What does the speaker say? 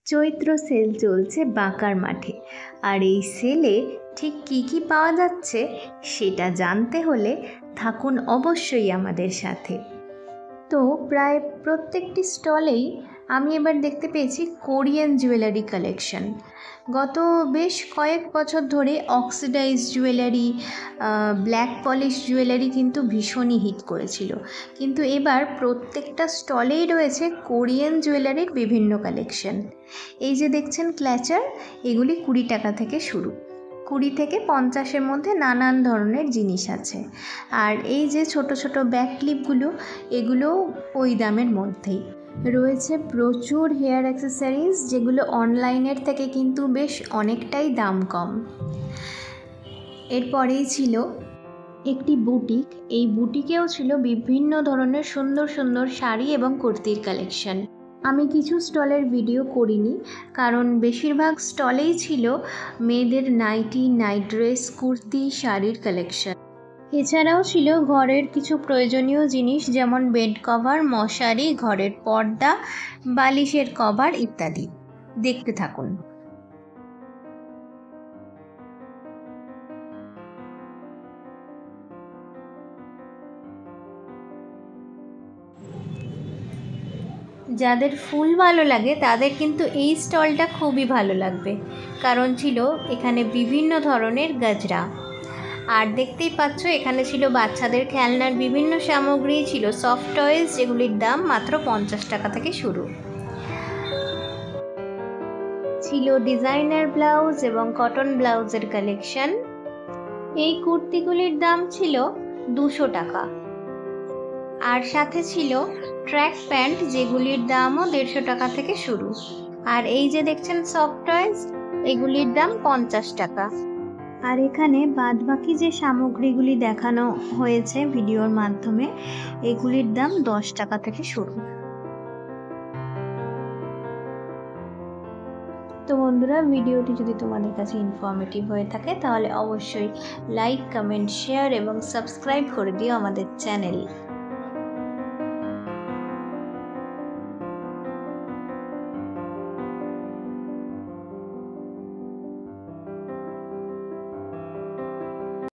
চৈত্র sell চলছে বাঁকার মাঠে। আর এই সেলে ঠিক কী কী পাওয়া যাচ্ছে সেটা জানতে হলে থাকুন অবশ্যই আমাদের সাথে। তো প্রায় প্রত্যেকটি স্টলেই আমি এবার দেখতে পেয়েছি কোরিয়ান জুয়েলারি কালেকশন। গত বেশ কয়েক বছর ধরে oxidise jewellery, black polish jewellery কিন্তু ভীষণই হিট করেছিল, কিন্তু এবার প্রত্যেকটা স্টলেই রয়েছে কোরিয়ান জুয়েলারির বিভিন্ন কালেকশন। এই যে দেখছেন ক্ল্যাচার, এগুলি 20 টাকা থেকে শুরু, 20 থেকে 50-এর মধ্যে নানান ধরনের জিনিস আছে। আর এই যে ছোট ছোট ব্যাক ক্লিপগুলো, এগুলো ওই দামের মধ্যেই রয়েছে। প্রচুর হেয়ার অ্যাক্সেসরিজ, যেগুলো অনলাইনের থেকে কিন্তু বেশ অনেকটাই দাম কম। এরপরেই ছিল একটি বুটিক। এই বুটিকেও ছিল বিভিন্ন ধরনের সুন্দর সুন্দর শাড়ি এবং কুর্তির কালেকশন। আমি কিছু স্টলের ভিডিও করিনি, কারণ বেশিরভাগ স্টলেই ছিল মেয়েদের নাইটি, নাইট ড্রেস, কুর্তি, শাড়ির কালেকশন। এছাড়াও ছিল ঘরের কিছু প্রয়োজনীয় জিনিস, যেমন বেড কভার, মশারি, ঘরের পর্দা, বালিশের কভার ইত্যাদি। দেখতে থাকুন। যাদের ফুল ভালো লাগে তাদের কিন্তু এই স্টলটা খুবই ভালো লাগবে, কারণ ছিল এখানে বিভিন্ন ধরনের গজরা। আর দেখতেই পাচ্ছ এখানে ছিল বাচ্চাদের খেলনার বিভিন্ন সামগ্রী, ছিল সফট টয়েস, যেগুলির দাম মাত্র 50 টাকা থেকে শুরু। ছিল ডিজাইনার ব্লাউজ এবং কটন ব্লাউজের কালেকশন। এই কুর্তিগুলির দাম ছিল 200 টাকা। আর সাথে ছিল ট্র্যাক প্যান্ট, যেগুলির দামও 150 টাকা থেকে শুরু। আর এই যে দেখছেন সফট টয়েস, এগুলির দাম 50 টাকা। আর এখানে বাদবাকি যে সামগ্রীগুলি দেখানো হয়েছে ভিডিওর মাধ্যমে, এগুলির দাম 10 টাকা থেকে শুরু। তো বন্ধুরা, ভিডিওটি যদি তোমাদের কাছে ইনফরমেটিভ হয়ে থাকে তাহলে অবশ্যই লাইক, কমেন্ট, শেয়ার এবং সাবস্ক্রাইব করে দিও আমাদের চ্যানেল।